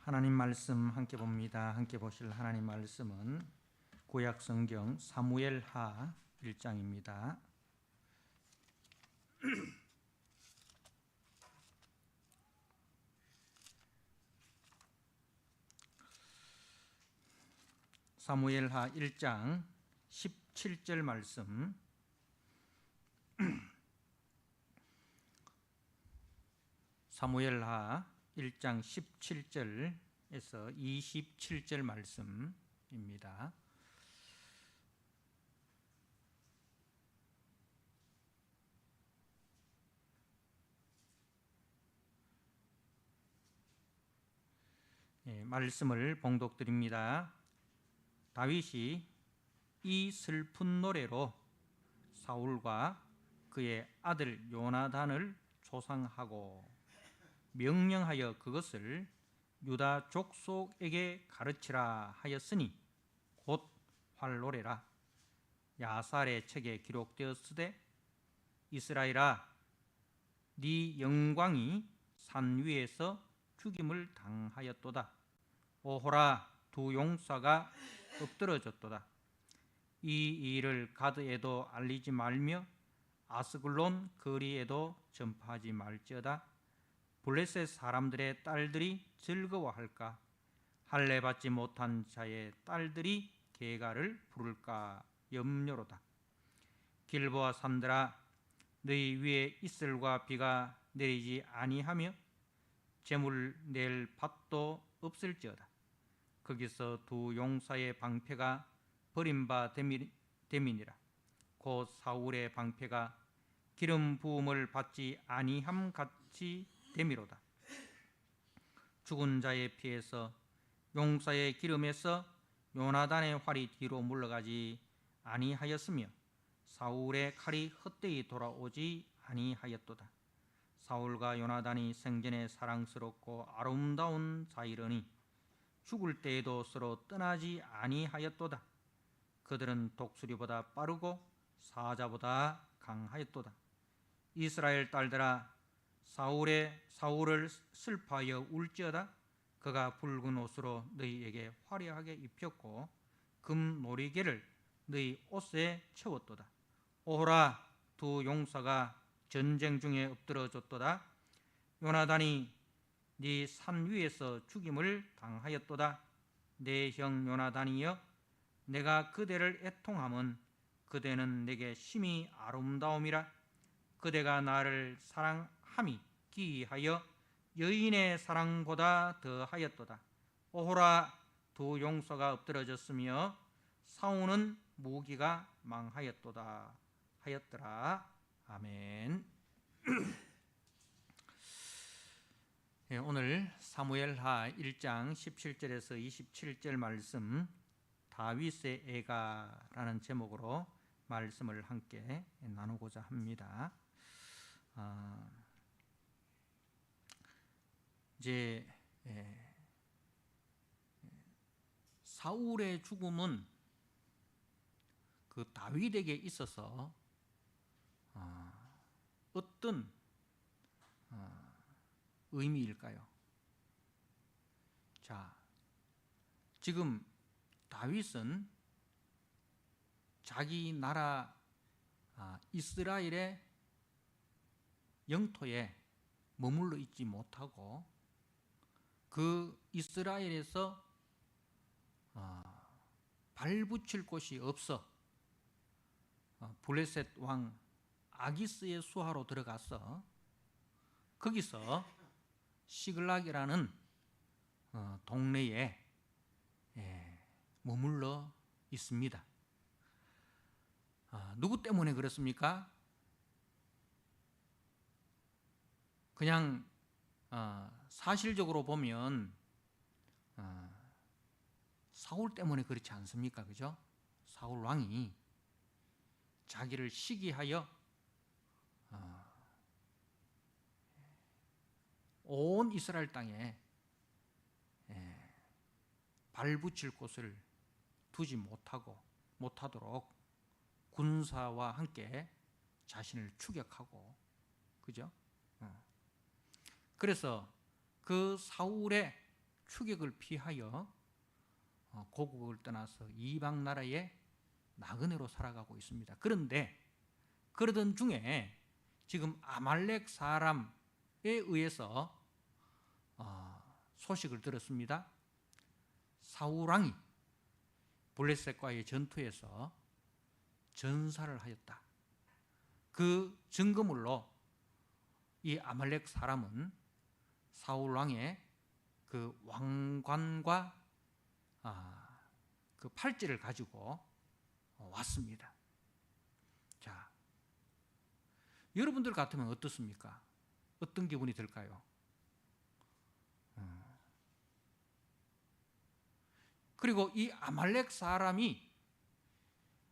하나님 말씀 함께 봅니다. 함께 보실 하나님 말씀은 구약 성경 사무엘하 1장입니다. 사무엘하 1장 17절 말씀. 사무엘하 1장 17절에서 27절 말씀입니다. 말씀을 봉독드립니다. 다윗이 이 슬픈 노래로 사울과 그의 아들 요나단을 조상하고 명령하여 그것을 유다 족속에게 가르치라 하였으니 곧 활노래라. 야살의 책에 기록되었으되 이스라엘아 네 영광이 산 위에서 죽임을 당하였도다. 오호라 두 용사가 엎드러졌도다. 이 일을 가드에도 알리지 말며 아스글론 거리에도 전파하지 말지어다. 블레셋 사람들의 딸들이 즐거워할까? 할례 받지 못한 자의 딸들이 계가를 부를까 염려로다. 길보아 산들아 너희 위에 이슬과 비가 내리지 아니하며 재물 낼 밭도 없을지어다. 거기서 두 용사의 방패가 버림바 됨이니라. 곧 사울의 방패가 기름 부음을 받지 아니함 같이 됨이로다. 죽은 자의 피에서 용사의 기름에서 요나단의 활이 뒤로 물러가지 아니하였으며 사울의 칼이 헛되이 돌아오지 아니하였도다. 사울과 요나단이 생전에 사랑스럽고 아름다운 자이러니 죽을 때에도 서로 떠나지 아니하였도다. 그들은 독수리보다 빠르고 사자보다 강하였도다. 이스라엘 딸들아 사울을 슬퍼하여 울지어다. 그가 붉은 옷으로 너희에게 화려하게 입혔고 금 놀이개를 너희 옷에 채웠도다. 오호라 두 용사가 전쟁 중에 엎드러졌도다. 요나단이 네 산 위에서 죽임을 당하였도다. 내 형 요나단이여 내가 그대를 애통함은 그대는 내게 심히 아름다움이라. 그대가 나를 사랑함이 기이하여 여인의 사랑보다 더하였도다. 오호라 두 용사가 엎드러졌으며 사울은 무기가 망하였도다 하였더라. 아멘. 오늘 사무엘하 1장 17절에서 27절 말씀 다윗의 애가라는 제목으로 말씀을 함께 나누고자 합니다. 이제 사울의 죽음은 그 다윗에게 있어서 어떤 의미일까요? 자, 지금 다윗은 자기 나라 이스라엘의 영토에 머물러 있지 못하고 그 이스라엘에서 발붙일 곳이 없어 블레셋 왕 아기스의 수하로 들어가서 거기서 시글락이라는 동네에 머물러 있습니다. 누구 때문에 그렇습니까? 그냥 사실적으로 보면 사울 때문에 그렇지 않습니까? 그죠? 사울 왕이 자기를 시기하여 온 이스라엘 땅에 발붙일 곳을 두지 못하도록 군사와 함께 자신을 추격하고, 그죠? 그래서 그 사울의 추격을 피하여 고국을 떠나서 이방 나라의 나그네로 살아가고 있습니다. 그런데 그러던 중에 지금 아말렉 사람에 의해서 소식을 들었습니다. 사울 왕이 블레셋과의 전투에서 전사를 하였다. 그 증거물로 이 아말렉 사람은 사울 왕의 그 왕관과 그 팔찌를 가지고 왔습니다. 자, 여러분들 같으면 어떻습니까? 어떤 기분이 들까요? 그리고 이 아말렉 사람이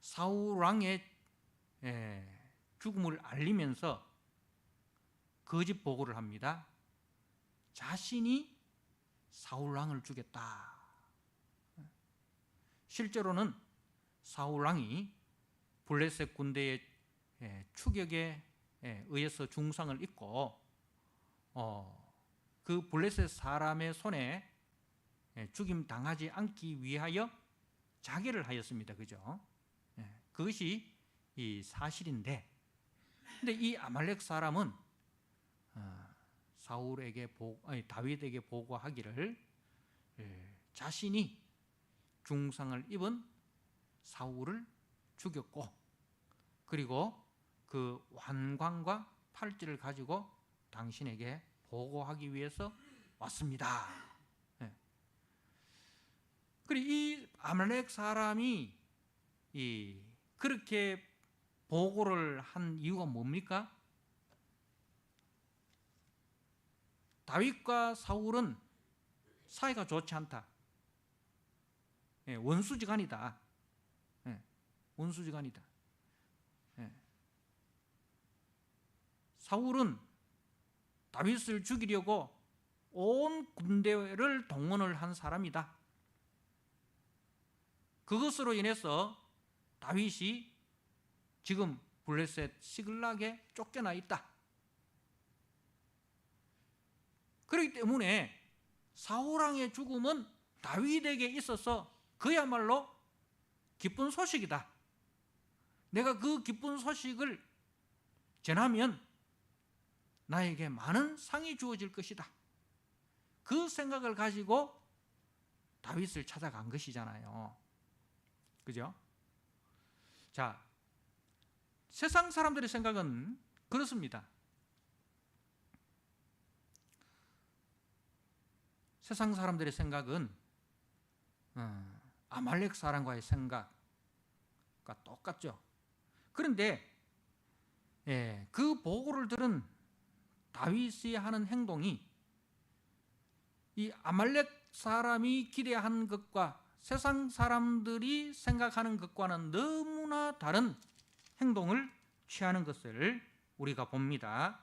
사울 왕의 죽음을 알리면서 거짓 보고를 합니다. 자신이 사울 왕을 죽였다. 실제로는 사울 왕이 블레셋 군대의 추격에 의해서 중상을 입고 그 블레셋 사람의 손에 죽임 당하지 않기 위하여 자결을 하였습니다. 그죠? 그것이 이 사실인데, 근데 이 아말렉 사람은 다윗에게 보고하기를 자신이 중상을 입은 사울을 죽였고, 그리고 그 왕관과 팔찌를 가지고 당신에게 보고하기 위해서 왔습니다. 그리고 이 아말렉 사람이 그렇게 보고를 한 이유가 뭡니까? 다윗과 사울은 사이가 좋지 않다. 원수지간이다. 원수지간이다. 사울은 다윗을 죽이려고 온 군대를 동원을 한 사람이다. 그것으로 인해서 다윗이 지금 블레셋 시글락에 쫓겨나 있다. 그렇기 때문에 사울 왕의 죽음은 다윗에게 있어서 그야말로 기쁜 소식이다. 내가 그 기쁜 소식을 전하면 나에게 많은 상이 주어질 것이다. 그 생각을 가지고 다윗을 찾아간 것이잖아요. 그죠? 자, 세상 사람들의 생각은 그렇습니다. 세상 사람들의 생각은 아말렉 사람과의 생각과 똑같죠. 그런데 그 보고를 들은 다윗이 하는 행동이 이 아말렉 사람이 기대한 것과 세상 사람들이 생각하는 것과는 너무나 다른 행동을 취하는 것을 우리가 봅니다.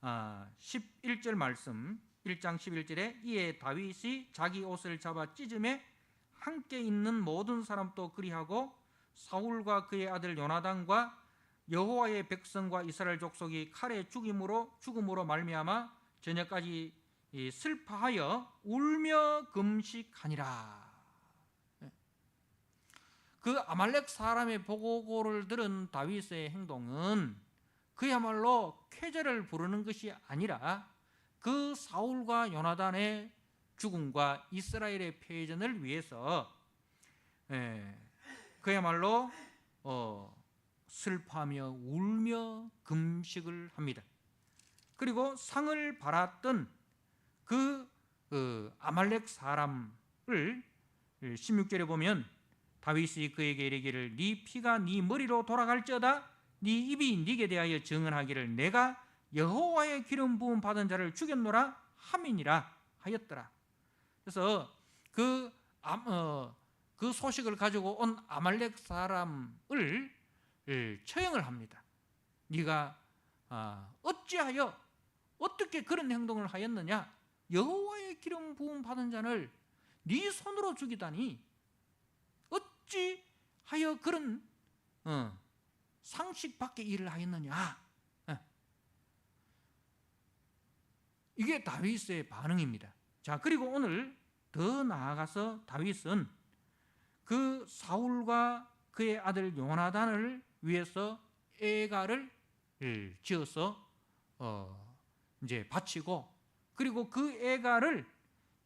11절 말씀, 1장 11절에 이에 다윗이 자기 옷을 잡아 찢음에 함께 있는 모든 사람도 그리하고 사울과 그의 아들 요나단과 여호와의 백성과 이스라엘 족속이 칼에 죽음으로 말미암아 저녁까지 슬퍼하여 울며 금식하니라. 그 아말렉 사람의 보고를 들은 다윗의 행동은 그야말로 쾌재를 부르는 것이 아니라 그 사울과 요나단의 죽음과 이스라엘의 패전을 위해서 그야말로 슬퍼하며 울며 금식을 합니다. 그리고 상을 받았던 그 아말렉 사람을 16절에 보면 다윗이 그에게 이르기를 네 피가 네 머리로 돌아갈지어다 네 입이 네게 대하여 증언하기를 내가 여호와의 기름 부음 받은 자를 죽였노라 함이니라 하였더라. 그래서 그 소식을 가지고 온 아말렉 사람을 처형을 합니다. 네가 어찌하여 어떻게 그런 행동을 하였느냐? 여호와의 기름 부음 받은 자를 네 손으로 죽이다니 어찌하여 그런 상식 밖의 일을 하였느냐? 이게 다윗의 반응입니다. 자, 그리고 오늘 더 나아가서 다윗은 그 사울과 그의 아들 요나단을 위해서 애가를 지어서 이제 바치고, 그리고 그 애가를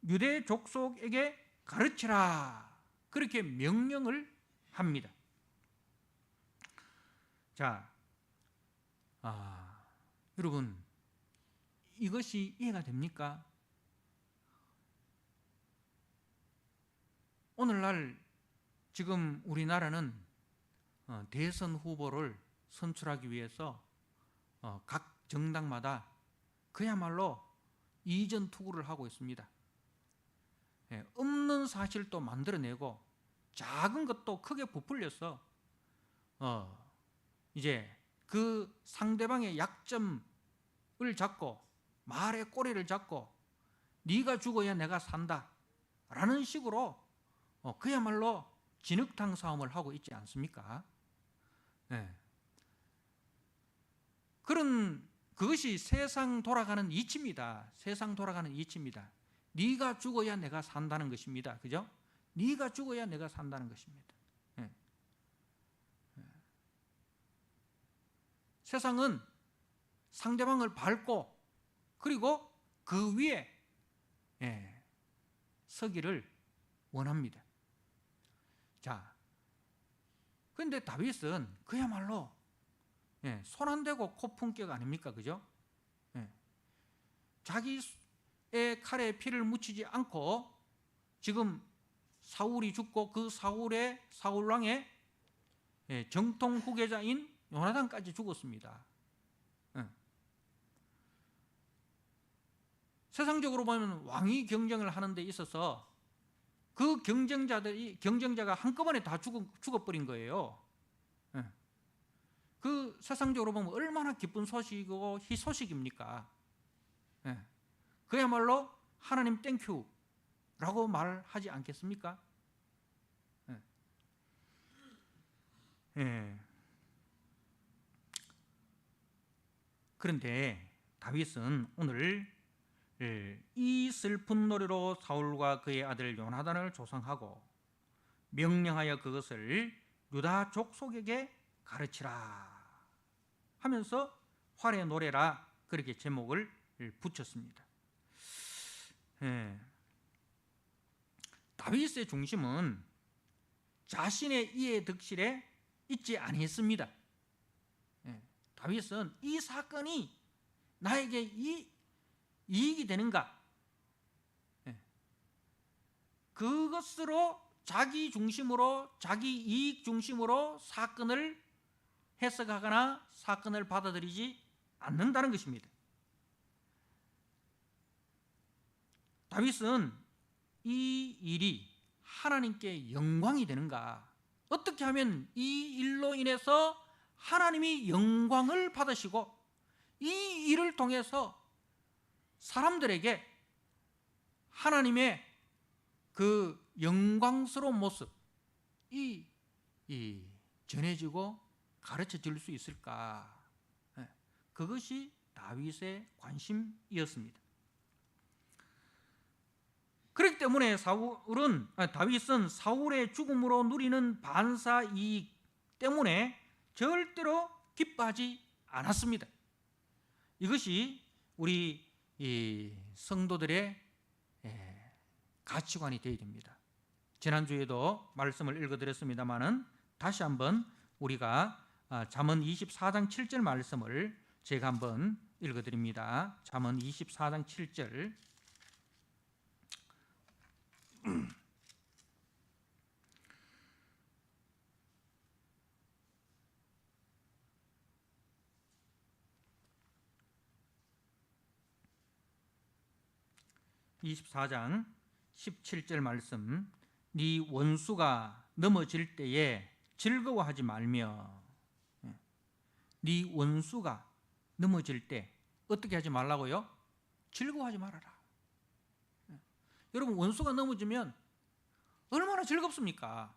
유대 족속에게 가르치라, 그렇게 명령을 합니다. 자, 여러분, 이것이 이해가 됩니까? 오늘날 지금 우리나라는 대선 후보를 선출하기 위해서 각 정당마다 그야말로 이전 투구를 하고 있습니다. 없는 사실도 만들어내고 작은 것도 크게 부풀려서 이제 그 상대방의 약점을 잡고 말의 꼬리를 잡고 네가 죽어야 내가 산다 라는 식으로 그야말로 진흙탕 싸움을 하고 있지 않습니까? 그것이 세상 돌아가는 이치입니다. 세상 돌아가는 이치입니다. 네가 죽어야 내가 산다는 것입니다. 그죠? 네가 죽어야 내가 산다는 것입니다. 세상은 상대방을 밟고 그리고 그 위에 서기를 원합니다. 자, 그런데 다윗은 그야말로 손 안 대고 코 품격 아닙니까? 그죠? 자기의 칼에 피를 묻히지 않고 지금 사울이 죽고 그 사울왕의 정통 후계자인 요나단까지 죽었습니다. 세상적으로 보면 왕위 경쟁을 하는 데 있어서 그 경쟁자가 한꺼번에 다 죽어버린 거예요. 그 세상적으로 보면 얼마나 기쁜 소식이고 희소식입니까? 그야말로 하나님 땡큐라고 말하지 않겠습니까? 그런데 다윗은 오늘 이 슬픈 노래로 사울과 그의 아들 요나단을 조성하고 명령하여 그것을 유다 족속에게 가르치라 하면서 활의 노래라 그렇게 제목을 붙였습니다. 다윗의 중심은 자신의 이해 득실에 있지 아니했습니다. 다윗은 이 사건이 나에게 이익이 되는가, 그것으로 자기 중심으로, 자기 이익 중심으로 사건을 해석하거나 사건을 받아들이지 않는다는 것입니다. 다윗은 이 일이 하나님께 영광이 되는가, 어떻게 하면 이 일로 인해서 하나님이 영광을 받으시고 이 일을 통해서 사람들에게 하나님의 그 영광스러운 모습이 전해지고 가르쳐 줄 수 있을까? 그것이 다윗의 관심이었습니다. 그렇기 때문에 다윗은 사울의 죽음으로 누리는 반사 이익 때문에 절대로 기뻐하지 않았습니다. 이것이 우리 성도들의 가치관이 되어야 됩니다. 지난주에도 말씀을 읽어드렸습니다마는 다시 한번 우리가 잠언 24장 7절 말씀을 제가 한번 읽어드립니다. 잠언 24장 7절. (24장 17절) 말씀. 네 원수가 넘어질 때에 즐거워하지 말며. 네 원수가 넘어질 때 어떻게 하지 말라고요? 즐거워하지 말아라. 여러분, 원수가 넘어지면 얼마나 즐겁습니까?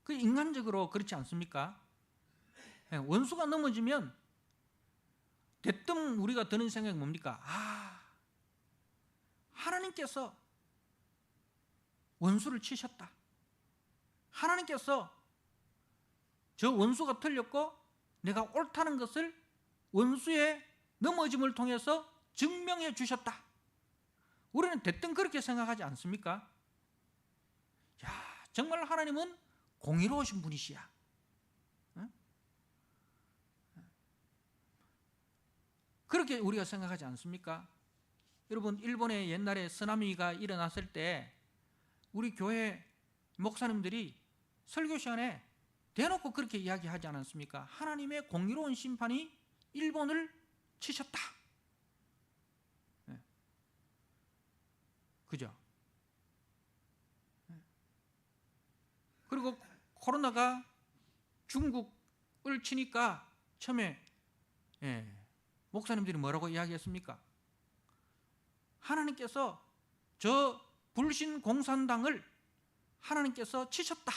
그 인간적으로 그렇지 않습니까? 원수가 넘어지면 대뜸 우리가 드는 생각이 뭡니까? 하나님께서 원수를 치셨다. 하나님께서 저 원수가 틀렸고 내가 옳다는 것을 원수의 넘어짐을 통해서 증명해 주셨다. 우리는 대뜸 그렇게 생각하지 않습니까? 야, 정말 하나님은 공의로우신 분이시야. 응? 그렇게 우리가 생각하지 않습니까? 여러분, 일본에 옛날에 쓰나미가 일어났을 때 우리 교회 목사님들이 설교 시간에 대놓고 그렇게 이야기하지 않았습니까? 하나님의 공의로운 심판이 일본을 치셨다. 네. 그죠? 네. 그리고 코로나가 중국을 치니까 처음에 목사님들이 뭐라고 이야기했습니까? 하나님께서 저 불신 공산당을 하나님께서 치셨다.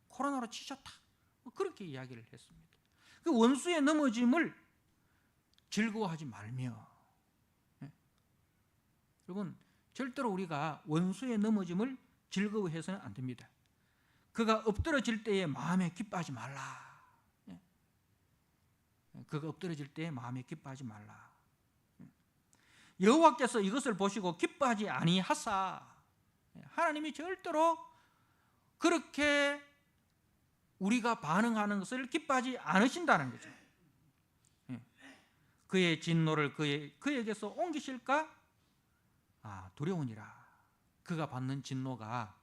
코로나로 치셨다. 그렇게 이야기를 했습니다. 그 원수의 넘어짐을 즐거워하지 말며, 여러분, 절대로 우리가 원수의 넘어짐을 즐거워해서는 안 됩니다. 그가 엎드러질 때에 마음에 기뻐하지 말라. 그가 엎드러질 때에 마음에 기뻐하지 말라. 여호와께서 이것을 보시고 기뻐하지 아니하사, 하나님이 절대로 그렇게 우리가 반응하는 것을 기뻐하지 않으신다는 거죠. 그의 진노를 그에게서 옮기실까? 두려우니라. 그가 받는 진노가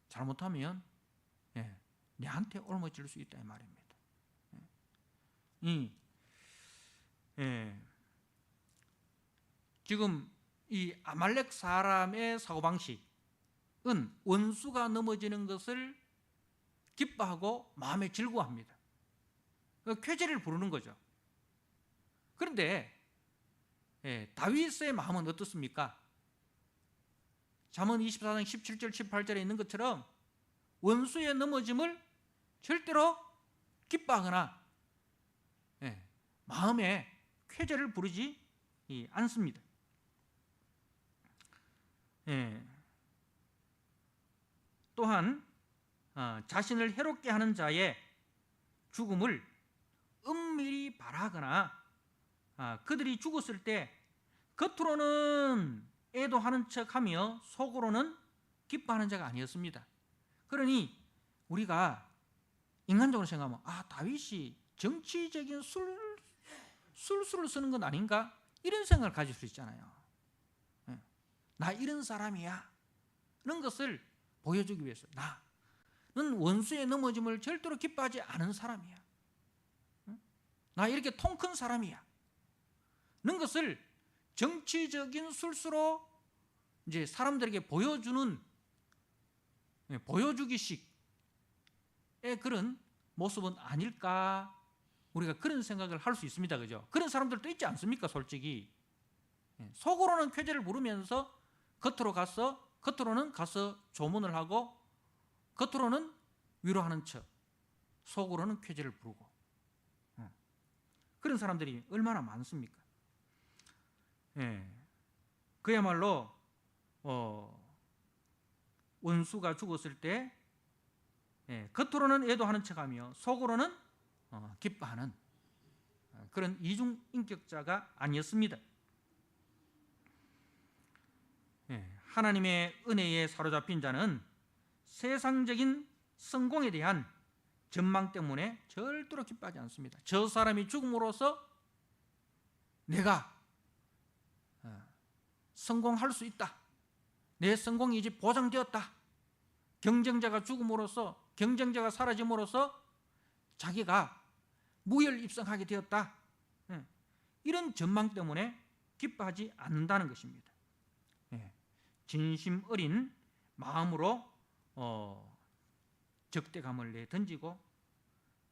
잘못하면 내한테 옮겨질 수 있다 이 말입니다. 지금 이 아말렉 사람의 사고방식은 원수가 넘어지는 것을 기뻐하고 마음에 즐거워합니다. 쾌재를 부르는 거죠. 그런데 다윗의 마음은 어떻습니까? 잠언 24장 17절 18절에 있는 것처럼 원수의 넘어짐을 절대로 기뻐하거나 마음에 쾌재를 부르지 않습니다. 또한 자신을 해롭게 하는 자의 죽음을 은밀히 바라거나 그들이 죽었을 때 겉으로는 애도하는 척하며 속으로는 기뻐하는 자가 아니었습니다. 그러니 우리가 인간적으로 생각하면 다윗이 정치적인 술수를 쓰는 건 아닌가? 이런 생각을 가질 수 있잖아요. 나 이런 사람이야. 이런 것을 보여주기 위해서 나는 원수의 넘어짐을 절대로 기뻐하지 않은 사람이야. 나 이렇게 통 큰 사람이야. 이런 것을 정치적인 술수로 이제 사람들에게 보여주는 보여주기식의 그런 모습은 아닐까? 우리가 그런 생각을 할 수 있습니다. 그죠? 그런 사람들도 있지 않습니까? 솔직히 속으로는 쾌재를 부르면서 겉으로는 가서 조문을 하고 겉으로는 위로하는 척, 속으로는 쾌재를 부르고 그런 사람들이 얼마나 많습니까? 그야말로 원수가 죽었을 때 겉으로는 애도하는 척하며 속으로는 기뻐하는 그런 이중인격자가 아니었습니다. 하나님의 은혜에 사로잡힌 자는 세상적인 성공에 대한 전망 때문에 절대로 기뻐하지 않습니다. 저 사람이 죽음으로써 내가 성공할 수 있다. 내 성공이 이제 보장되었다. 경쟁자가 죽음으로써, 경쟁자가 사라짐으로써 자기가 무혈입성하게 되었다. 이런 전망 때문에 기뻐하지 않는다는 것입니다. 진심 어린 마음으로 적대감을 내던지고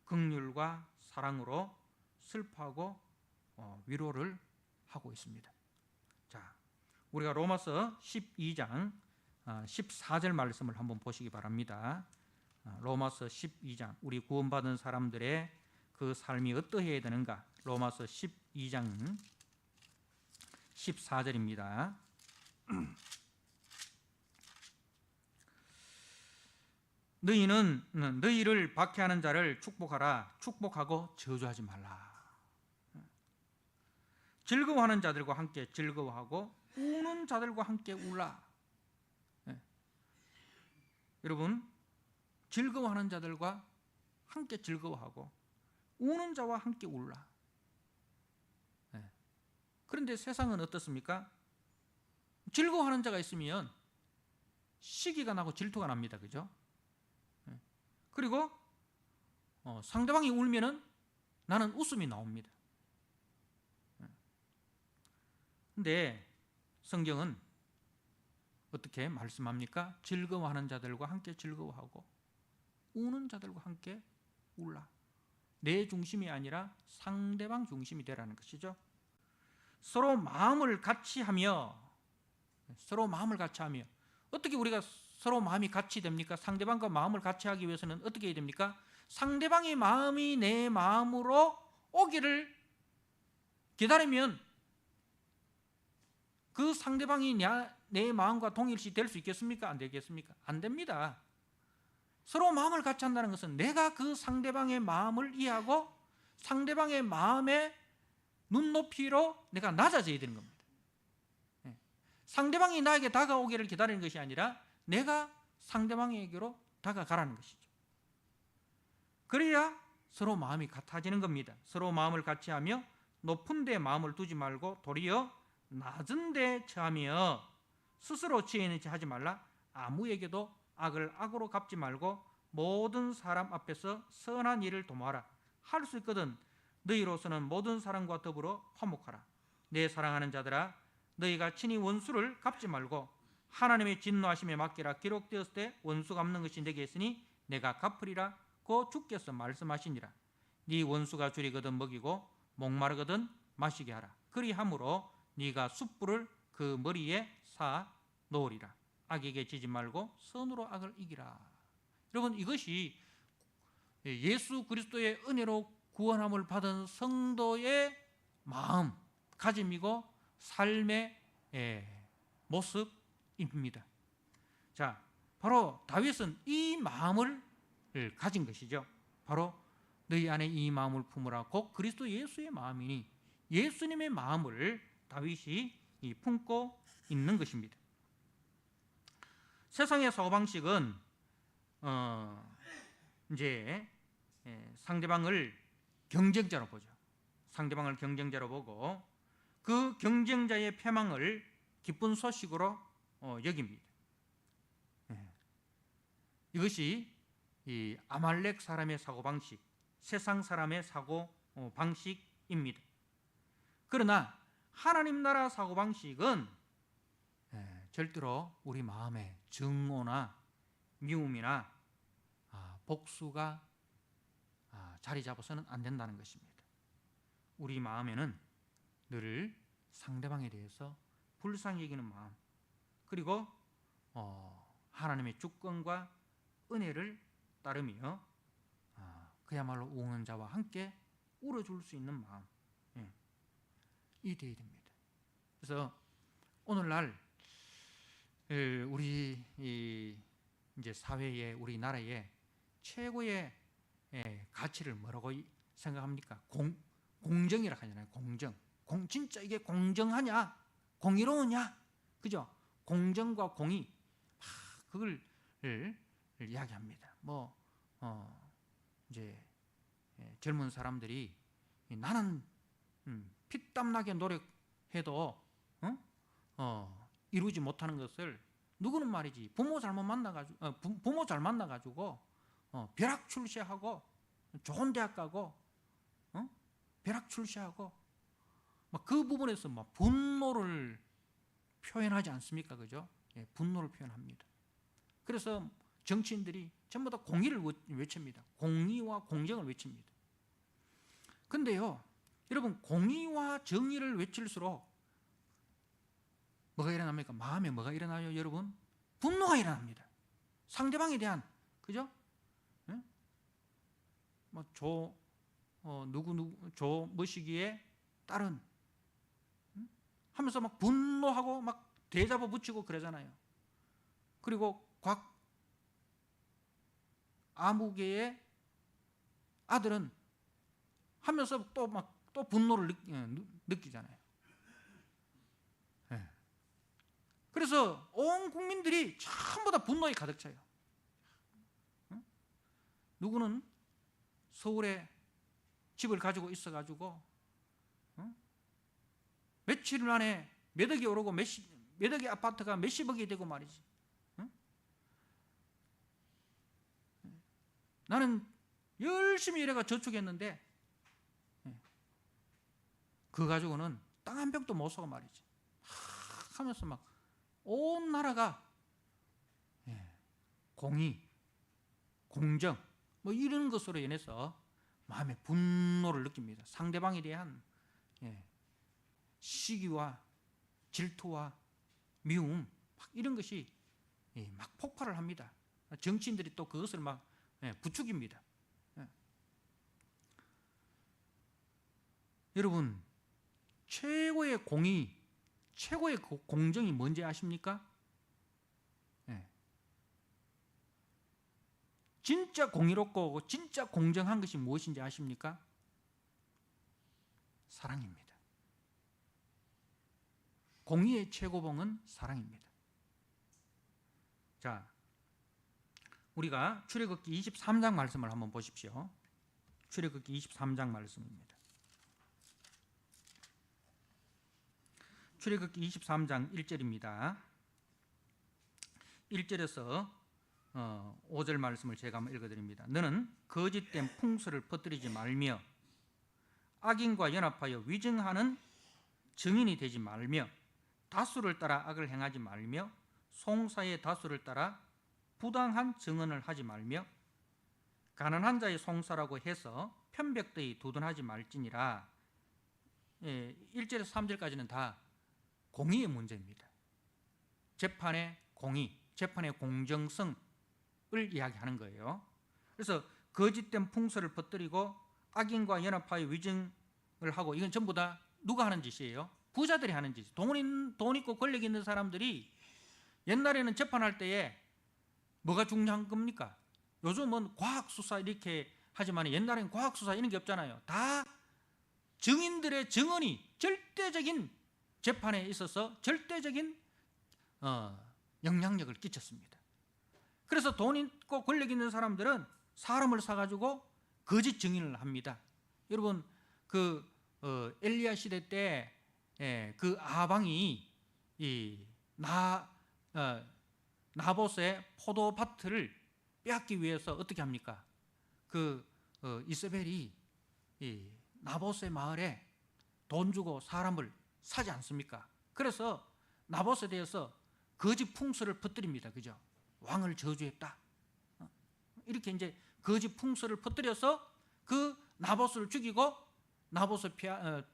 긍휼과 사랑으로 슬퍼하고 위로를 하고 있습니다. 자, 우리가 로마서 12장 14절 말씀을 한번 보시기 바랍니다. 로마서 12장, 우리 구원받은 사람들의 그 삶이 어떠해야 되는가? 로마서 12장 14절입니다. 너희는 너희를 박해하는 자를 축복하라. 축복하고 저주하지 말라. 즐거워하는 자들과 함께 즐거워하고 우는 자들과 함께 울라. 여러분, 즐거워하는 자들과 함께 즐거워하고 우는 자와 함께 울라. 그런데 세상은 어떻습니까? 즐거워하는 자가 있으면 시기가 나고 질투가 납니다. 그죠? 그리고 상대방이 울면은 나는 웃음이 나옵니다. 근데 성경은 어떻게 말씀합니까? 즐거워하는 자들과 함께 즐거워하고 우는 자들과 함께 울라. 내 중심이 아니라 상대방 중심이 되라는 것이죠. 서로 마음을 같이 하며 어떻게 우리가 서로 마음이 같이 됩니까? 상대방과 마음을 같이 하기 위해서는 어떻게 해야 됩니까? 상대방의 마음이 내 마음으로 오기를 기다리면 그 상대방이 내 마음과 동일시 될 수 있겠습니까? 안 되겠습니까? 안 됩니다. 서로 마음을 같이 한다는 것은 내가 그 상대방의 마음을 이해하고 상대방의 마음의 눈높이로 내가 낮아져야 되는 겁니다. 상대방이 나에게 다가오기를 기다리는 것이 아니라 내가 상대방에게로 다가가라는 것이죠. 그래야 서로 마음이 같아지는 겁니다. 서로 마음을 같이 하며 높은 데 마음을 두지 말고 도리어 낮은 데 처하며 스스로 지혜는 하지 말라. 아무에게도 악을 악으로 갚지 말고 모든 사람 앞에서 선한 일을 도모하라. 할 수 있거든 너희로서는 모든 사람과 더불어 화목하라. 내 사랑하는 자들아, 너희가 친히 원수를 갚지 말고 하나님의 진노하심에 맡기라. 기록되었을 때 원수 갚는 것이 내게 있으니 내가 갚으리라. 고 주께서 말씀하시니라. 네 원수가 줄이거든 먹이고 목마르거든 마시게 하라. 그리함으로 네가 숯불을 그 머리에 사 놓으리라. 악에게 지지 말고 선으로 악을 이기라. 여러분, 이것이 예수 그리스도의 은혜로 구원함을 받은 성도의 마음, 가짐이고 삶의 모습입니다. 자, 바로 다윗은 이 마음을 가진 것이죠. 바로 너희 안에 이 마음을 품으라. 곧 그리스도 예수의 마음이니 예수님의 마음을 다윗이 품고 있는 것입니다. 세상의 사고방식은 이제 상대방을 경쟁자로 보죠. 상대방을 경쟁자로 보고 그 경쟁자의 패망을 기쁜 소식으로 여깁니다. 이것이 이 아말렉 사람의 사고방식, 세상 사람의 사고방식입니다. 그러나 하나님 나라 사고방식은 절대로 우리 마음에 증오나 미움이나 복수가 자리 잡아서는 안 된다는 것입니다. 우리 마음에는 늘 상대방에 대해서 불쌍히 여기는 마음, 그리고 하나님의 주권과 은혜를 따르며 그야말로 우는 자와 함께 울어줄 수 있는 마음, 이 되어야 됩니다. 그래서 오늘날 우리 이제 사회에, 우리 나라에 최고의 가치를 뭐라고 생각합니까? 공정이라 하잖아요. 진짜 이게 공정하냐? 공의로우냐? 그죠? 공정과 공의, 그걸 이야기합니다. 이제 젊은 사람들이 나는 피땀나게 노력해도 이루지 못하는 것을 누구는 말이지 부모 잘 만나가지고 벼락 출세하고 좋은 대학 가고 벼락 출세하고 그 부분에서 분노를 표현하지 않습니까? 그죠? 분노를 표현합니다. 그래서 정치인들이 전부 다 공의를 외칩니다. 공의와 공정을 외칩니다. 근데요, 여러분, 공의와 정의를 외칠수록 뭐가 일어납니까? 마음에 뭐가 일어나요, 여러분? 분노가 일어납니다. 상대방에 대한, 그죠? 조 머시기에 딸은 하면서 분노하고 대잡아 붙이고 그러잖아요. 그리고 아무개의 아들은 하면서 또 분노를 느끼잖아요. 네. 그래서 온 국민들이 전부 다 분노에 가득 차요. 누구는 서울에 집을 가지고 있어가지고 며칠 안에 몇 억이 오르고 몇 억의 아파트가 몇십억이 되고 말이지. 나는 열심히 일해가 저축했는데 그 가지고는 땅 한 평도 못 사고 말이지. 하면서 막 온 나라가 공의, 공정 뭐 이런 것으로 인해서 마음의 분노를 느낍니다. 상대방에 대한 시기와 질투와 미움 막 이런 것이 막 폭발을 합니다. 정치인들이 또 그것을 막 부추깁니다. 여러분, 최고의 공의, 최고의 공정이 뭔지 아십니까? 진짜 공의롭고 진짜 공정한 것이 무엇인지 아십니까? 사랑입니다. 공의의 최고봉은 사랑입니다. 자, 우리가 출애굽기 23장 말씀을 한번 보십시오. 출애굽기 23장 말씀입니다. 출애굽기 23장 1절입니다. 1절에서 5절 말씀을 제가 한번 읽어드립니다. 너는 거짓된 풍수를 퍼뜨리지 말며 악인과 연합하여 위증하는 증인이 되지 말며 다수를 따라 악을 행하지 말며 송사의 다수를 따라 부당한 증언을 하지 말며 가난한 자의 송사라고 해서 편백되이 두둔하지 말지니라. 1절에서 3절까지는 다 공의의 문제입니다. 재판의 공의, 재판의 공정성을 이야기하는 거예요. 그래서 거짓된 풍수를 퍼뜨리고 악인과 연합하여 위증을 하고, 이건 전부 다 누가 하는 짓이에요? 부자들이 하는 짓. 돈 있고 권력 있는 사람들이 옛날에는 재판할 때에 뭐가 중요한 겁니까? 요즘은 과학수사 이렇게 하지만 옛날에는 과학수사 이런 게 없잖아요. 다 증인들의 증언이 절대적인 재판에 있어서 절대적인 영향력을 끼쳤습니다. 그래서 돈 있고 권력 있는 사람들은 사람을 사가지고 거짓 증인을 합니다. 여러분, 엘리야 시대 때 그 아방이 나봇의 포도밭을 빼앗기 위해서 어떻게 합니까? 이세벨이 나봇의 마을에 돈 주고 사람을 사지 않습니까? 그래서 나봇에 대해서 거짓 풍수를 퍼뜨립니다. 그죠? 왕을 저주했다. 이렇게 이제 거짓 풍수를 퍼뜨려서 그 나봇을 죽이고 나봇의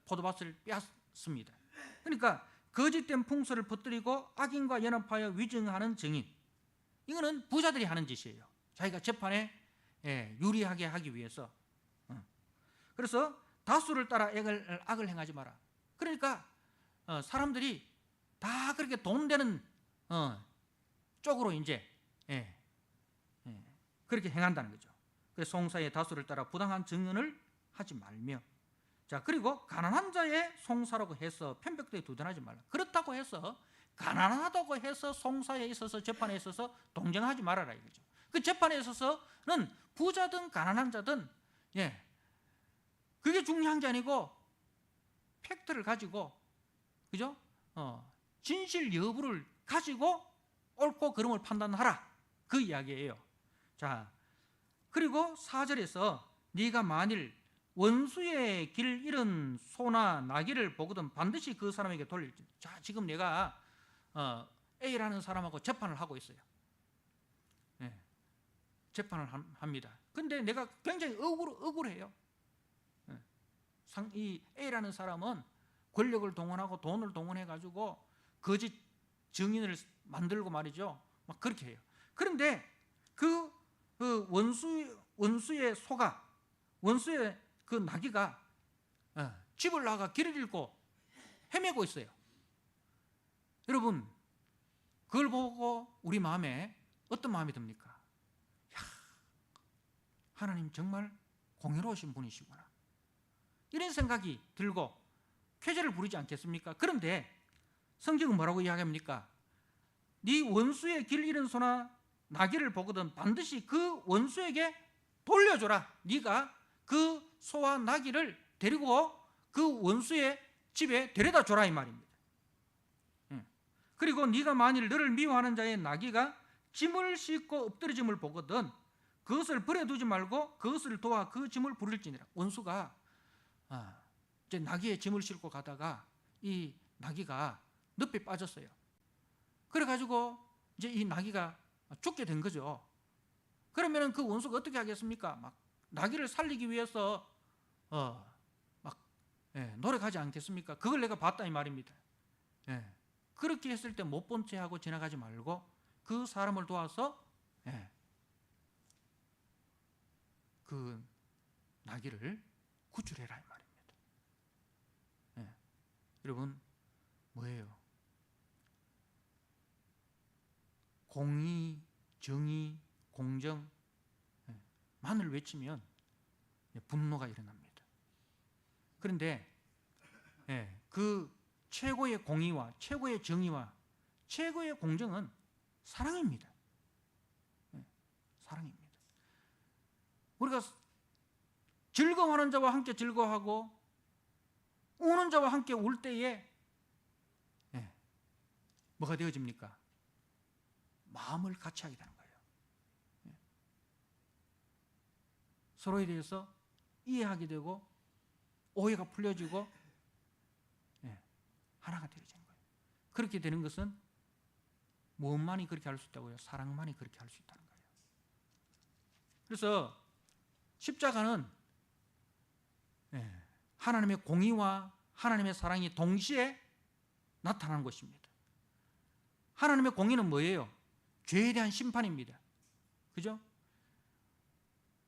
포도밭을 빼앗습니다. 그러니까 거짓된 풍수를 퍼뜨리고 악인과 연합하여 위증하는 증인, 이거는 부자들이 하는 짓이에요. 자기가 재판에 유리하게 하기 위해서. 그래서 다수를 따라 악을 행하지 마라. 그러니까 사람들이 다 그렇게 돈 되는 쪽으로 이제 그렇게 행한다는 거죠. 그래서 송사의 다수를 따라 부당한 증언을 하지 말며, 자, 그리고 가난한 자의 송사라고 해서 편백되이 두둔하지 말라. 그렇다고 해서 가난하다고 해서 송사에 있어서 재판에 있어서 동정하지 말아라 이거죠. 그 재판에 있어서는 부자든 가난한 자든 그게 중요한 게 아니고 팩트를 가지고, 그죠? 진실 여부를 가지고 옳고 그름을 판단하라, 그 이야기예요. 자, 그리고 4절에서 네가 만일 원수의 길 잃은 소나 나귀를 보거든 반드시 그 사람에게 돌릴지. 자, 지금 내가 A라는 사람하고 재판을 하고 있어요. 재판을 합니다. 근데 내가 굉장히 억울해요. 이 A라는 사람은 권력을 동원하고 돈을 동원해 가지고 거짓 증인을 만들고 말이죠. 막 그렇게 해요. 그런데 그 원수의 소가, 원수의 그 나귀가 집을 나가 길을 잃고 헤매고 있어요. 여러분, 그걸 보고 우리 마음에 어떤 마음이 듭니까? 야, 하나님 정말 공의로우신 분이시구나, 이런 생각이 들고 쾌재를 부리지 않겠습니까? 그런데 성경은 뭐라고 이야기합니까? 네 원수의 길 잃은 소나 나귀를 보거든 반드시 그 원수에게 돌려줘라. 네가 그 소와 나귀를 데리고 그 원수의 집에 데려다 줘라, 이 말입니다. 그리고 네가 만일 너를 미워하는 자의 나귀가 짐을 싣고 엎드러짐을 보거든 그것을 버려두지 말고 그것을 도와 그 짐을 부릴지니라. 원수가 이제 나귀의 짐을 싣고 가다가 이 나귀가 늪에 빠졌어요. 그래가지고 이제 이 나귀가 죽게 된 거죠. 그러면은 그 원수가 어떻게 하겠습니까? 막 나귀를 살리기 위해서 노력하지 않겠습니까? 그걸 내가 봤다, 이 말입니다. 그렇게 했을 때 못 본 채 하고 지나가지 말고 그 사람을 도와서 그 나귀를 구출해라, 이 말입니다. 여러분, 뭐예요? 공의, 정의, 공정 만을 외치면 분노가 일어납니다. 그런데 그 최고의 공의와 최고의 정의와 최고의 공정은 사랑입니다. 사랑입니다. 우리가 즐거워하는 자와 함께 즐거워하고 우는 자와 함께 울 때에 뭐가 되어집니까? 마음을 같이 하게 되는 거예요. 서로에 대해서 이해하게 되고 오해가 풀려지고 하나가 되어지는 거예요. 그렇게 되는 것은 무엇만이 그렇게 할 수 있다고요? 사랑만이 그렇게 할 수 있다는 거예요. 그래서 십자가는 하나님의 공의와 하나님의 사랑이 동시에 나타나는 것입니다. 하나님의 공의는 뭐예요? 죄에 대한 심판입니다. 그죠?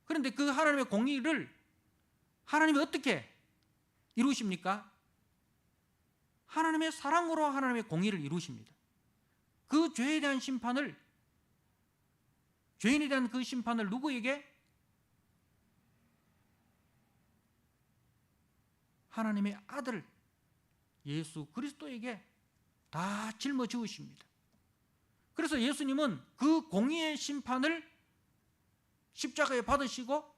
그런데 그 하나님의 공의를 하나님이 어떻게 이루십니까? 하나님의 사랑으로 하나님의 공의를 이루십니다. 그 죄에 대한 심판을, 죄인에 대한 그 심판을 누구에게? 하나님의 아들 예수 그리스도에게 다 짊어지우십니다. 그래서 예수님은 그 공의의 심판을 십자가에 받으시고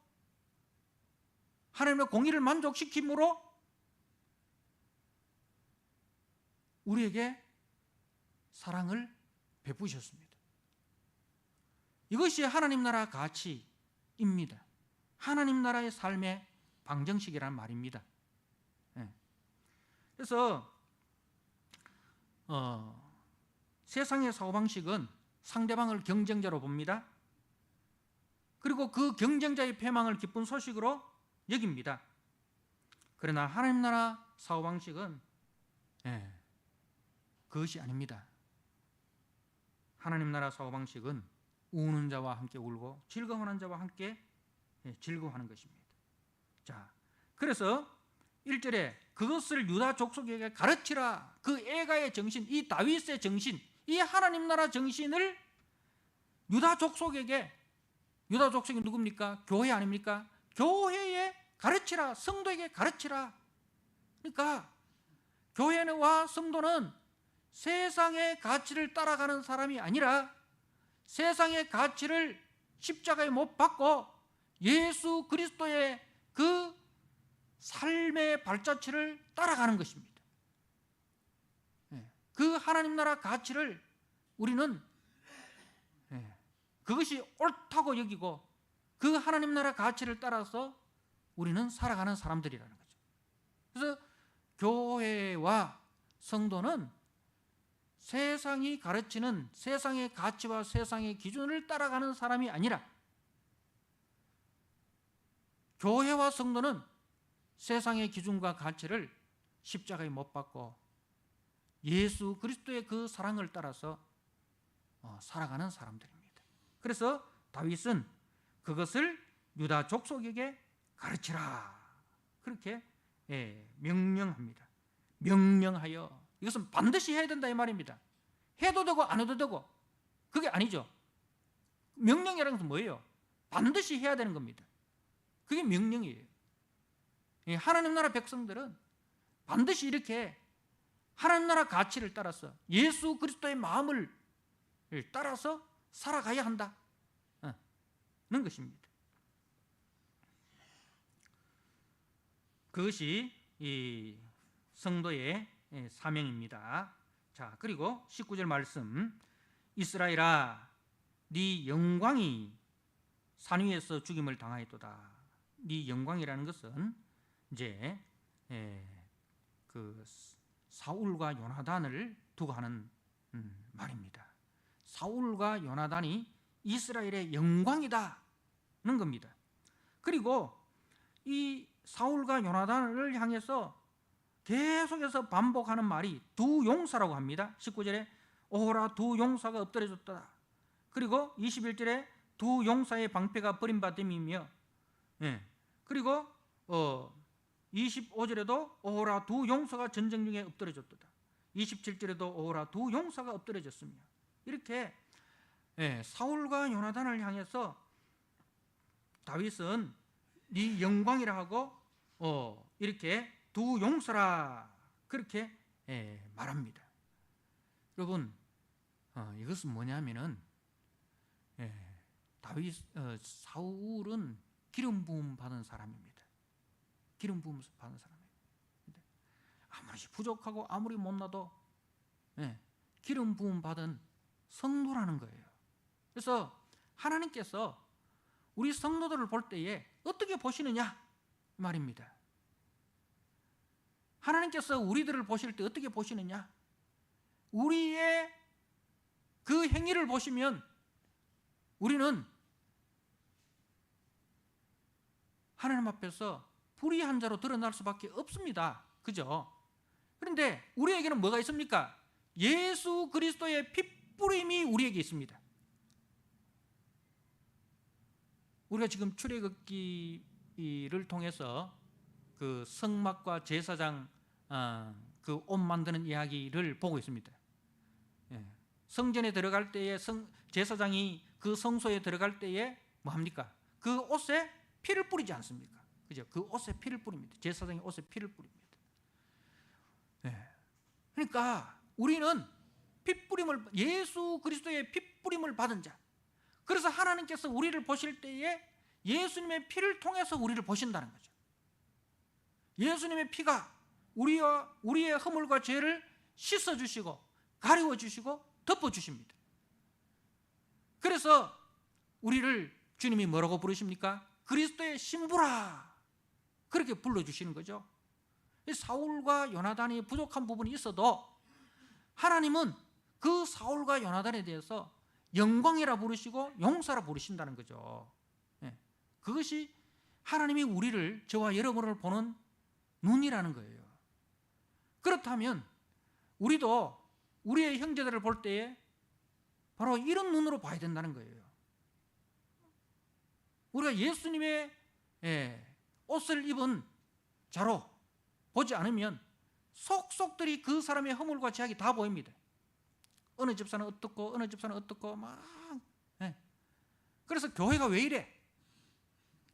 하나님의 공의를 만족시킴으로 우리에게 사랑을 베푸셨습니다. 이것이 하나님 나라 가치입니다. 하나님 나라의 삶의 방정식이란 말입니다. 그래서 세상의 사고방식은 상대방을 경쟁자로 봅니다. 그리고 그 경쟁자의 패망을 기쁜 소식으로 여깁니다. 그러나 하나님 나라 사고방식은 그것이 아닙니다. 하나님 나라 사고방식은 우는 자와 함께 울고 즐거워하는 자와 함께 즐거워하는 것입니다. 자, 그래서 1절에 그것을 유다 족속에게 가르치라. 그 애가의 정신, 이 다윗의 정신, 이 하나님 나라 정신을 유다 족속에게, 유다 족속이 누굽니까? 교회 아닙니까? 교회에 가르치라. 성도에게 가르치라. 그러니까 교회와 성도는 세상의 가치를 따라가는 사람이 아니라 세상의 가치를 십자가에 못 박고 예수 그리스도의 그 삶의 발자취를 따라가는 것입니다. 그 하나님 나라 가치를 우리는 그것이 옳다고 여기고 그 하나님 나라 가치를 따라서 우리는 살아가는 사람들이라는 거죠. 그래서 교회와 성도는 세상이 가르치는 세상의 가치와 세상의 기준을 따라가는 사람이 아니라 교회와 성도는 세상의 기준과 가치를 십자가에 못 박고 예수 그리스도의 그 사랑을 따라서 살아가는 사람들입니다. 그래서 다윗은 그것을 유다 족속에게 가르치라 그렇게 명령합니다. 명령하여, 이것은 반드시 해야 된다 이 말입니다. 해도 되고 안 해도 되고 그게 아니죠. 명령이라는 것은 뭐예요? 반드시 해야 되는 겁니다. 그게 명령이에요. 하나님 나라 백성들은 반드시 이렇게 하나님 나라 가치를 따라서 예수 그리스도의 마음을 따라서 살아가야 한다는 것입니다. 그것이 이 성도의 사명입니다. 자, 그리고 19절 말씀, 이스라엘아 네 영광이 산 위에서 죽임을 당하였도다. 네 영광이라는 것은 이제 그 사울과 요나단을 두고 하는 말입니다. 사울과 요나단이 이스라엘의 영광이다는 겁니다. 그리고 이 사울과 요나단을 향해서 계속해서 반복하는 말이 두 용사라고 합니다. 19절에 오호라 두 용사가 엎드려졌다. 그리고 21절에 두 용사의 방패가 버림받음이며, 그리고 25절에도 오호라 두 용사가 전쟁 중에 엎드려졌다. 27절에도 오호라 두 용사가 엎드려졌으며, 이렇게 사울과 요나단을 향해서 다윗은 네 영광이라 하고 이렇게 두 용사라 그렇게 말합니다. 여러분, 이것은 뭐냐면은 사울은 기름 부음 받은 사람입니다. 기름 부음 받은 사람입니다. 아무리 부족하고 아무리 못나도 기름 부음 받은 성도라는 거예요. 그래서 하나님께서 우리 성도들을 볼 때에 어떻게 보시느냐 말입니다. 하나님께서 우리들을 보실 때 어떻게 보시느냐? 우리의 그 행위를 보시면 우리는 하나님 앞에서 불의한 자로 드러날 수밖에 없습니다. 그죠? 그런데 우리에게는 뭐가 있습니까? 예수 그리스도의 핏뿌림이 우리에게 있습니다. 우리가 지금 출애굽기를 통해서 그 성막과 제사장 그 옷 만드는 이야기를 보고 있습니다. 성전에 들어갈 때에 제사장이 그 성소에 들어갈 때에 뭐 합니까? 그 옷에 피를 뿌리지 않습니까? 그죠? 그 옷에 피를 뿌립니다. 제사장이 옷에 피를 뿌립니다. 그러니까 우리는 핏뿌림을, 예수 그리스도의 핏뿌림을 받은 자. 그래서 하나님께서 우리를 보실 때에 예수님의 피를 통해서 우리를 보신다는 거죠. 예수님의 피가 우리의 허물과 죄를 씻어주시고 가리워주시고 덮어주십니다. 그래서 우리를 주님이 뭐라고 부르십니까? 그리스도의 신부라 그렇게 불러주시는 거죠. 사울과 요나단이 부족한 부분이 있어도 하나님은 그 사울과 요나단에 대해서 영광이라 부르시고 용사라 부르신다는 거죠. 그것이 하나님이 우리를, 저와 여러분을 보는 눈이라는 거예요. 그렇다면 우리도 우리의 형제들을 볼 때에 바로 이런 눈으로 봐야 된다는 거예요. 우리가 예수님의 옷을 입은 자로 보지 않으면 속속들이 그 사람의 허물과 죄악이 다 보입니다. 어느 집사는 어떻고 어느 집사는 어떻고 막. 그래서 교회가 왜 이래?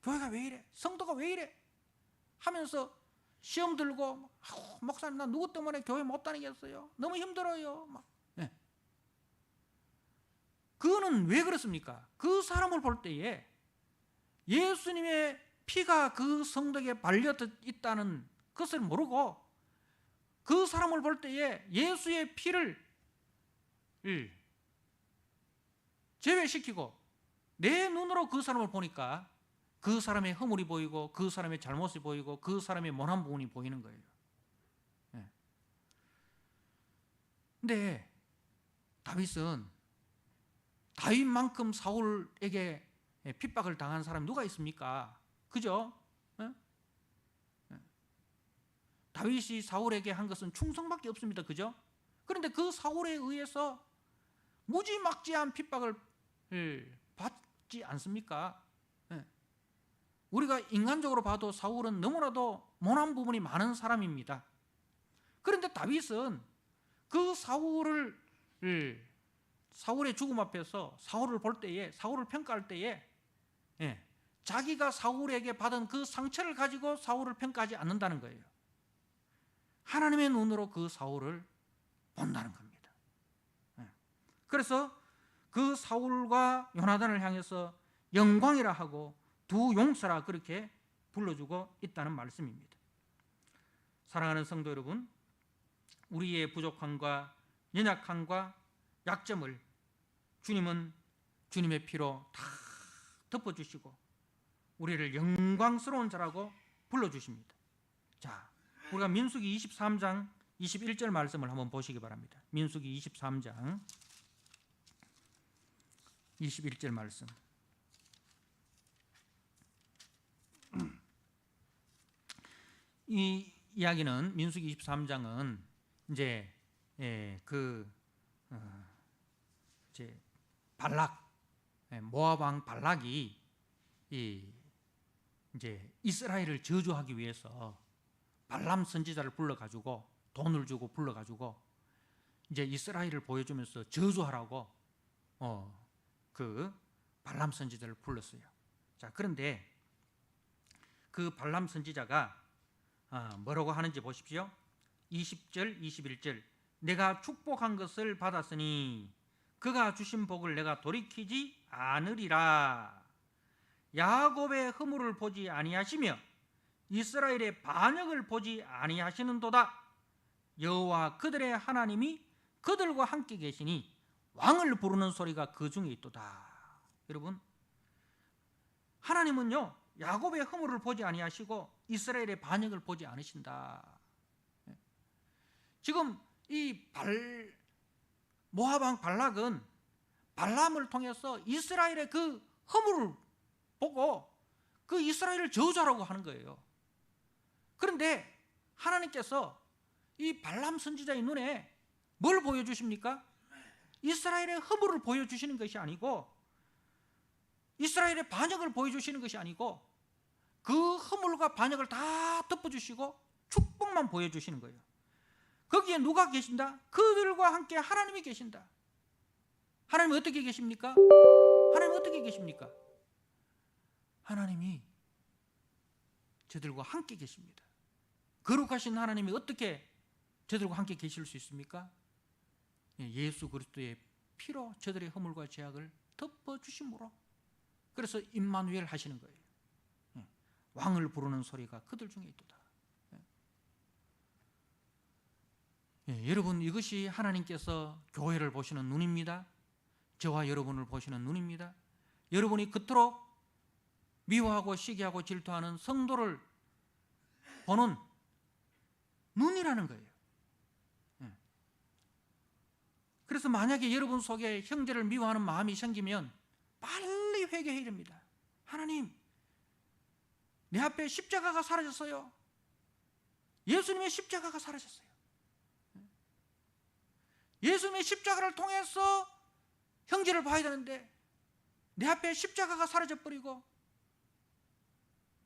교회가 왜 이래? 성도가 왜 이래? 하면서 시험 들고 목사님 나 누구 때문에 교회 못 다니겠어요? 너무 힘들어요. 막. 그거는 왜 그렇습니까? 그 사람을 볼 때에 예수님의 피가 그 성도에게 발려 있다는 것을 모르고 그 사람을 볼 때에 예수의 피를 제외시키고 내 눈으로 그 사람을 보니까 그 사람의 허물이 보이고 그 사람의 잘못이 보이고 그 사람의 못난 부분이 보이는 거예요. 근데 다윗은 다윗만큼 사울에게 핍박을 당한 사람이 누가 있습니까? 그죠? 다윗이 사울에게 한 것은 충성밖에 없습니다. 그죠? 그런데 그 사울에 의해서 무지막지한 핍박을 받지 않습니까? 우리가 인간적으로 봐도 사울은 너무나도 못난 부분이 많은 사람입니다. 그런데 다윗은 그 사울의 죽음 앞에서 사울을 볼 때에, 사울을 평가할 때에 자기가 사울에게 받은 그 상처를 가지고 사울을 평가하지 않는다는 거예요. 하나님의 눈으로 그 사울을 본다는 겁니다. 그래서 그 사울과 요나단을 향해서 영광이라 하고 두 용사라 그렇게 불러주고 있다는 말씀입니다. 사랑하는 성도 여러분, 우리의 부족함과 연약함과 약점을 주님은 주님의 피로 다 덮어주시고 우리를 영광스러운 자라고 불러주십니다. 자, 우리가 민수기 23장 21절 말씀을 한번 보시기 바랍니다. 민수기 23장 21절 말씀. 이 이야기는 민수기 23장은 이제 발락, 모압 왕 발락이 이제 이스라엘을 저주하기 위해서 발람 선지자를 불러가지고 돈을 주고 불러가지고 이제 이스라엘을 보여주면서 저주하라고 그 발람 선지자를 불렀어요. 자, 그런데 그 발람 선지자가 뭐라고 하는지 보십시오. 20절, 21절. 내가 축복한 것을 받았으니 그가 주신 복을 내가 돌이키지 않으리라. 야곱의 허물을 보지 아니하시며 이스라엘의 반역을 보지 아니하시는도다. 여호와 그들의 하나님이 그들과 함께 계시니 왕을 부르는 소리가 그 중에 있도다. 여러분, 하나님은요 야곱의 허물을 보지 아니하시고 이스라엘의 반역을 보지 않으신다. 지금 이 모압 왕 발락은 발람을 통해서 이스라엘의 그 허물을 보고 그 이스라엘을 저주하라고 하는 거예요. 그런데 하나님께서 이 발람 선지자의 눈에 뭘 보여주십니까? 이스라엘의 허물을 보여주시는 것이 아니고 이스라엘의 반역을 보여주시는 것이 아니고 그 허물과 반역을 다 덮어주시고 축복만 보여주시는 거예요. 거기에 누가 계신다? 그들과 함께 하나님이 계신다. 하나님은 어떻게 계십니까? 하나님은 어떻게 계십니까? 하나님이 저들과 함께 계십니다. 거룩하신 하나님이 어떻게 저들과 함께 계실 수 있습니까? 예수 그리스도의 피로 저들의 허물과 죄악을 덮어주심으로. 그래서 임마누엘 하시는 거예요. 왕을 부르는 소리가 그들 중에 있도다. 여러분, 이것이 하나님께서 교회를 보시는 눈입니다. 저와 여러분을 보시는 눈입니다. 여러분이 그토록 미워하고 시기하고 질투하는 성도를 보는 눈이라는 거예요. 그래서 만약에 여러분 속에 형제를 미워하는 마음이 생기면 빨리 회개해야 됩니다. 하나님, 내 앞에 십자가가 사라졌어요. 예수님의 십자가가 사라졌어요. 예수님의 십자가를 통해서 형제를 봐야 되는데 내 앞에 십자가가 사라져버리고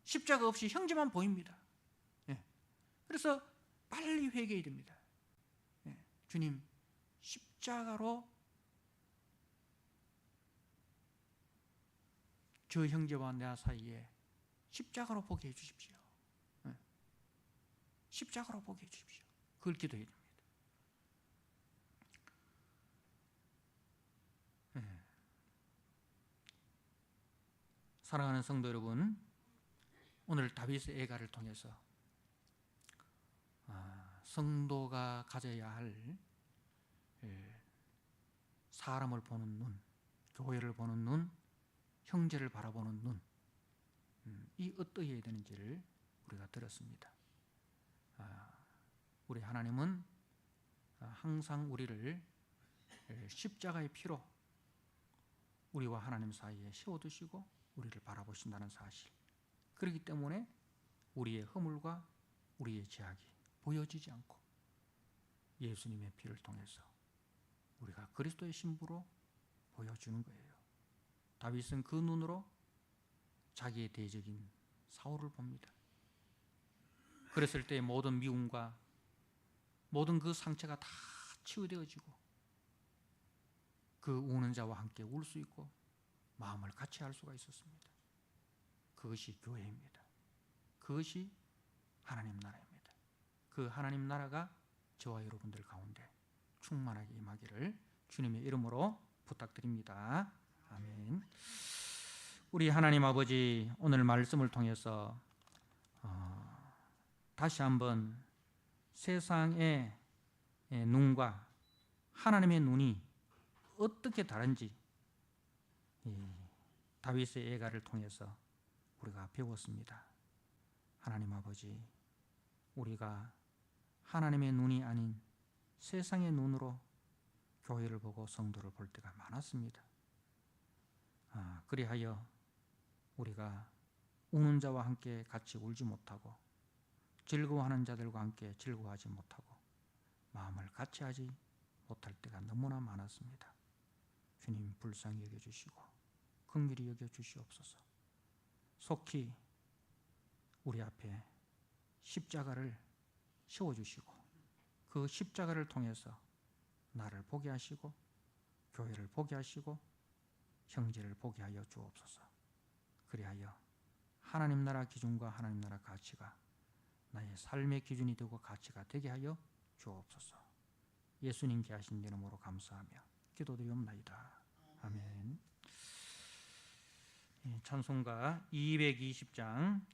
십자가 없이 형제만 보입니다. 그래서 빨리 회개해야 됩니다. 주님, 십자가로 저 형제와 내 사이에 십자가로 보게 해주십시오. 십자가로 보게 해주십시오. 그걸 기도해야 됩니다. 사랑하는 성도 여러분, 오늘 다윗의 애가를 통해서 성도가 가져야 할 사람을 보는 눈, 교회를 보는 눈, 형제를 바라보는 눈, 이 어떠해야 되는지를 우리가 들었습니다. 우리 하나님은 항상 우리를 십자가의 피로 우리와 하나님 사이에 세워두시고 우리를 바라보신다는 사실, 그렇기 때문에 우리의 허물과 우리의 죄악이 보여지지 않고 예수님의 피를 통해서 우리가 그리스도의 신부로 보여주는 거예요. 다윗은 그 눈으로 자기의 대적인 사울을 봅니다. 그랬을 때 모든 미움과 모든 그 상처가 다 치유되어지고 그 우는 자와 함께 울 수 있고 마음을 같이 할 수가 있었습니다. 그것이 교회입니다. 그것이 하나님 나라입니다. 그 하나님 나라가 저와 여러분들 가운데 충만하게 임하기를 주님의 이름으로 부탁드립니다. 아멘. 우리 하나님 아버지, 오늘 말씀을 통해서 다시 한번 세상의 눈과 하나님의 눈이 어떻게 다른지 다윗의 애가를 통해서 우리가 배웠습니다. 하나님 아버지, 우리가 하나님의 눈이 아닌 세상의 눈으로 교회를 보고 성도를 볼 때가 많았습니다. 그리하여 우리가 우는 자와 함께 같이 울지 못하고 즐거워하는 자들과 함께 즐거워하지 못하고 마음을 같이 하지 못할 때가 너무나 많았습니다. 주님, 불쌍히 여겨주시고 긍휼히 여겨주시옵소서. 속히 우리 앞에 십자가를 세워주시고 그 십자가를 통해서 나를 보게 하시고 교회를 보게 하시고 형제를 보게 하여 주옵소서. 그리하여 하나님 나라 기준과 하나님 나라 가치가 나의 삶의 기준이 되고 가치가 되게 하여 주옵소서. 예수님께 하신 이름으로 감사하며 기도드리옵나이다. 아멘. 찬송가 220장